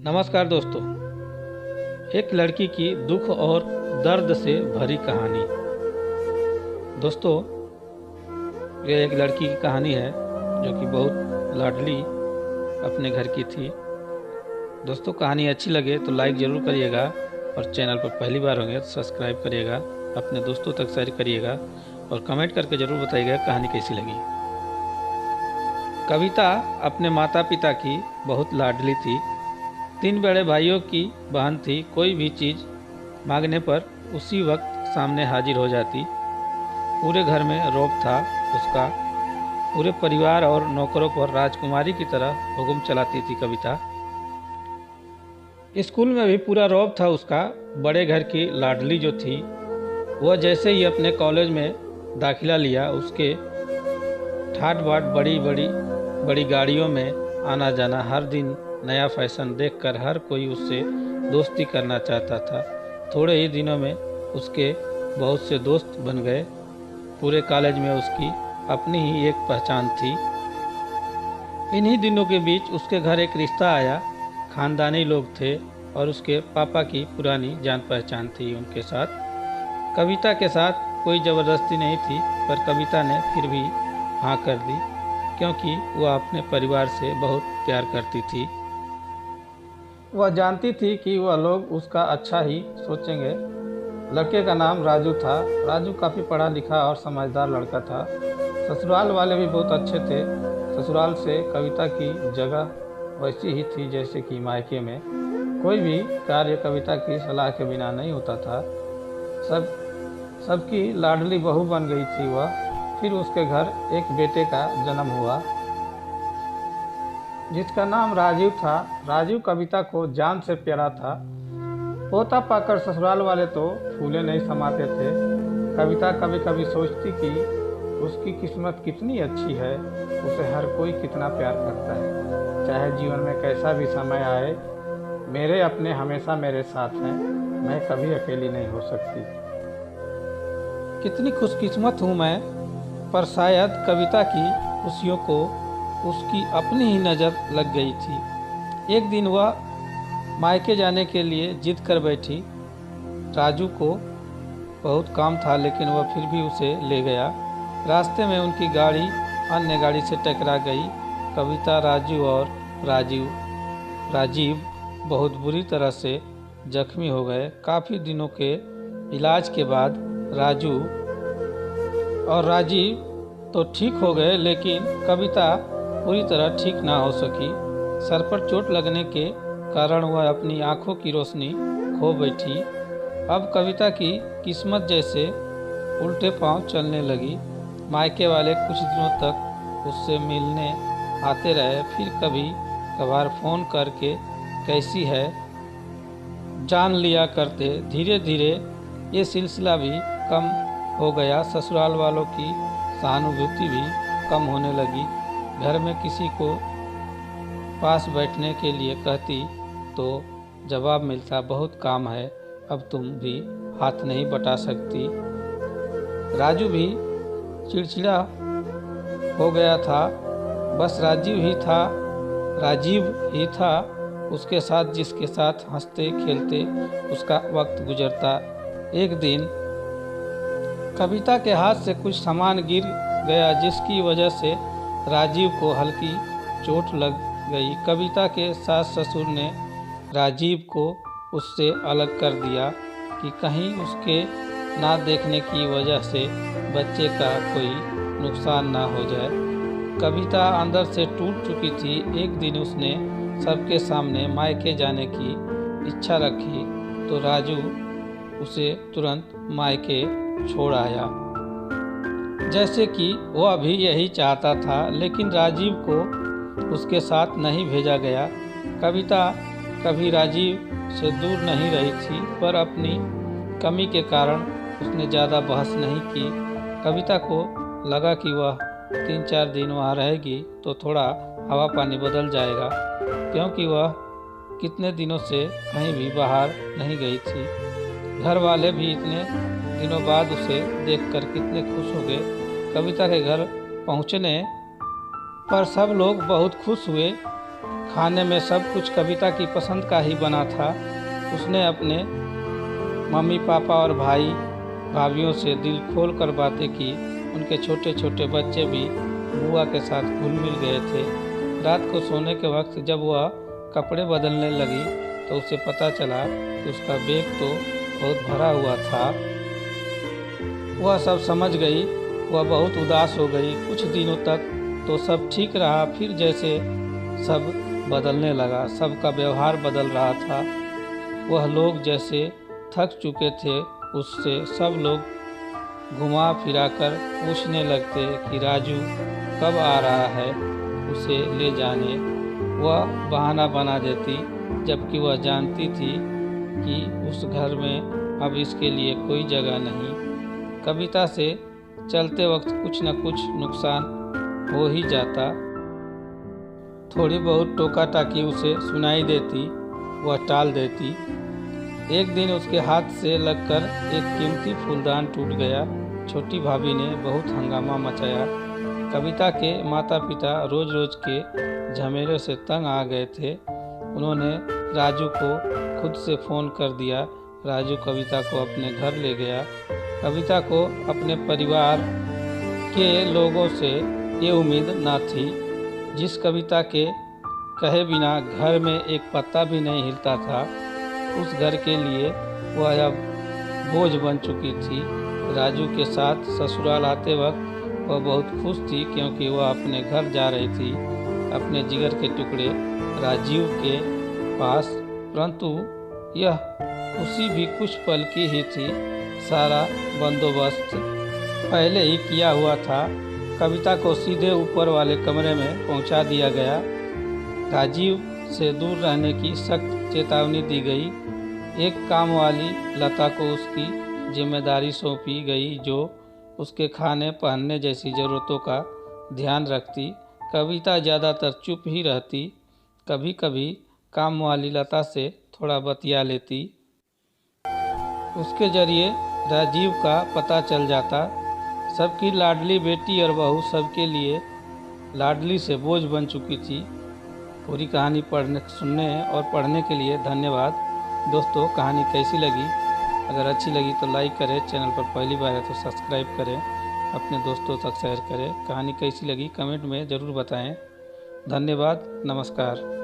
नमस्कार दोस्तों। एक लड़की की दुख और दर्द से भरी कहानी। दोस्तों, यह एक लड़की की कहानी है जो कि बहुत लाडली अपने घर की थी। दोस्तों, कहानी अच्छी लगे तो लाइक ज़रूर करिएगा और चैनल पर पहली बार होंगे तो सब्सक्राइब करिएगा, अपने दोस्तों तक शेयर करिएगा और कमेंट करके ज़रूर बताइएगा कहानी कैसी लगी। कविता अपने माता पिता की बहुत लाडली थी। 3 बड़े भाइयों की बहन थी। कोई भी चीज़ मांगने पर उसी वक्त सामने हाजिर हो जाती। पूरे घर में रौब था उसका। पूरे परिवार और नौकरों पर राजकुमारी की तरह हुक्म चलाती थी कविता। स्कूल में भी पूरा रौब था उसका। बड़े घर की लाडली जो थी वह जैसे ही अपने कॉलेज में दाखिला लिया, उसके ठाट बाट बड़ी गाड़ियों में आना जाना, हर दिन नया फैशन देखकर हर कोई उससे दोस्ती करना चाहता था। थोड़े ही दिनों में उसके बहुत से दोस्त बन गए। पूरे कॉलेज में उसकी अपनी ही एक पहचान थी। इन्हीं दिनों के बीच उसके घर एक रिश्ता आया। खानदानी लोग थे और उसके पापा की पुरानी जान पहचान थी उनके साथ। कविता के साथ कोई ज़बरदस्ती नहीं थी, पर कविता ने फिर भी हाँ कर दी, क्योंकि वह अपने परिवार से बहुत प्यार करती थी। वह जानती थी कि वह लोग उसका अच्छा ही सोचेंगे। लड़के का नाम राजू था। राजू काफ़ी पढ़ा लिखा और समझदार लड़का था। ससुराल वाले भी बहुत अच्छे थे। ससुराल से कविता की जगह वैसी ही थी जैसे कि मायके में। कोई भी कार्य कविता की सलाह के बिना नहीं होता था। सबकी लाडली बहू बन गई थी वह। फिर उसके घर एक बेटे का जन्म हुआ जिसका नाम राजीव था। राजीव कविता को जान से प्यारा था। पोता पाकर ससुराल वाले तो फूले नहीं समाते थे। कविता कभी कभी सोचती कि उसकी किस्मत कितनी अच्छी है, उसे हर कोई कितना प्यार करता है। चाहे जीवन में कैसा भी समय आए, मेरे अपने हमेशा मेरे साथ हैं, मैं कभी अकेली नहीं हो सकती। कितनी खुशकिस्मत हूँ मैं। पर शायद कविता की खुशियों को उसकी अपनी ही नज़र लग गई थी। एक दिन वह मायके जाने के लिए जिद कर बैठी। राजू को बहुत काम था, लेकिन वह फिर भी उसे ले गया। रास्ते में उनकी गाड़ी अन्य गाड़ी से टकरा गई। कविता, राजू और राजीव बहुत बुरी तरह से जख्मी हो गए। काफ़ी दिनों के इलाज के बाद राजू और राजीव तो ठीक हो गए, लेकिन कविता पूरी तरह ठीक ना हो सकी। सर पर चोट लगने के कारण वह अपनी आंखों की रोशनी खो बैठी। अब कविता की किस्मत जैसे उल्टे पांव चलने लगी। मायके वाले कुछ दिनों तक उससे मिलने आते रहे, फिर कभी कभार फ़ोन करके कैसी है जान लिया करते। धीरे धीरे ये सिलसिला भी कम हो गया। ससुराल वालों की सहानुभूति भी कम होने लगी। घर में किसी को पास बैठने के लिए कहती तो जवाब मिलता, बहुत काम है, अब तुम भी हाथ नहीं बटा सकती। राजू भी चिड़चिड़ा हो गया था। बस राजीव ही था उसके साथ, जिसके साथ हंसते खेलते उसका वक्त गुजरता। एक दिन कविता के हाथ से कुछ सामान गिर गया, जिसकी वजह से राजीव को हल्की चोट लग गई। कविता के सास ससुर ने राजीव को उससे अलग कर दिया कि कहीं उसके ना देखने की वजह से बच्चे का कोई नुकसान ना हो जाए। कविता अंदर से टूट चुकी थी। एक दिन उसने सबके सामने मायके जाने की इच्छा रखी तो राजू उसे तुरंत मायके छोड़ आया, जैसे कि वह भी यही चाहता था। लेकिन राजीव को उसके साथ नहीं भेजा गया। कविता कभी राजीव से दूर नहीं रही थी, पर अपनी कमी के कारण उसने ज़्यादा बहस नहीं की। कविता को लगा कि वह 3-4 दिन वहाँ रहेगी तो थोड़ा हवा पानी बदल जाएगा, क्योंकि वह कितने दिनों से कहीं भी बाहर नहीं गई थी। घर वाले भी इतने दिनों बाद उसे देखकर कितने खुश हो गए। कविता के घर पहुंचने पर सब लोग बहुत खुश हुए। खाने में सब कुछ कविता की पसंद का ही बना था। उसने अपने मम्मी पापा और भाई भाभीयों से दिल खोल कर बातें की। उनके छोटे छोटे बच्चे भी बुआ के साथ घुल मिल गए थे। रात को सोने के वक्त जब वह कपड़े बदलने लगी तो उसे पता चला कि उसका बैग तो बहुत भरा हुआ था। वह सब समझ गई। वह बहुत उदास हो गई। कुछ दिनों तक तो सब ठीक रहा, फिर जैसे सब बदलने लगा। सबका व्यवहार बदल रहा था। वह लोग जैसे थक चुके थे उससे सब लोग घुमा फिरा कर पूछने लगते कि राजू कब आ रहा है, उसे ले जाने। वह बहाना बना देती, जबकि वह जानती थी कि उस घर में अब इसके लिए कोई जगह नहीं। कविता से चलते वक्त कुछ न कुछ नुकसान हो ही जाता। थोड़ी बहुत टोका टाकी उसे सुनाई देती, वह टाल देती। एक दिन उसके हाथ से लगकर एक कीमती फूलदान टूट गया। छोटी भाभी ने बहुत हंगामा मचाया। कविता के माता पिता रोज रोज के झमेले से तंग आ गए थे। उन्होंने राजू को खुद से फ़ोन कर दिया। राजू कविता को अपने घर ले गया। कविता को अपने परिवार के लोगों से ये उम्मीद न थी। जिस कविता के कहे बिना घर में एक पत्ता भी नहीं हिलता था, उस घर के लिए वह अब बोझ बन चुकी थी। राजू के साथ ससुराल आते वक्त वह बहुत खुश थी, क्योंकि वह अपने घर जा रही थी, अपने जिगर के टुकड़े राजीव के पास। परंतु यह खुशी भी कुछ पल की ही थी। सारा बंदोबस्त पहले ही किया हुआ था। कविता को सीधे ऊपर वाले कमरे में पहुंचा दिया गया। राजीव से दूर रहने की सख्त चेतावनी दी गई। एक काम वाली लता को उसकी जिम्मेदारी सौंपी गई, जो उसके खाने पहनने जैसी ज़रूरतों का ध्यान रखती। कविता ज़्यादातर चुप ही रहती। कभी कभी काम वाली लता से थोड़ा बतिया लेती। उसके जरिए राजीव का पता चल जाता। सबकी लाडली बेटी और बहू सबके लिए लाडली से बोझ बन चुकी थी। पूरी कहानी सुनने और पढ़ने के लिए धन्यवाद। दोस्तों, कहानी कैसी लगी? अगर अच्छी लगी तो लाइक करें, चैनल पर पहली बार है तो सब्सक्राइब करें, अपने दोस्तों तक शेयर करें। कहानी कैसी लगी कमेंट में ज़रूर बताएं। धन्यवाद, नमस्कार।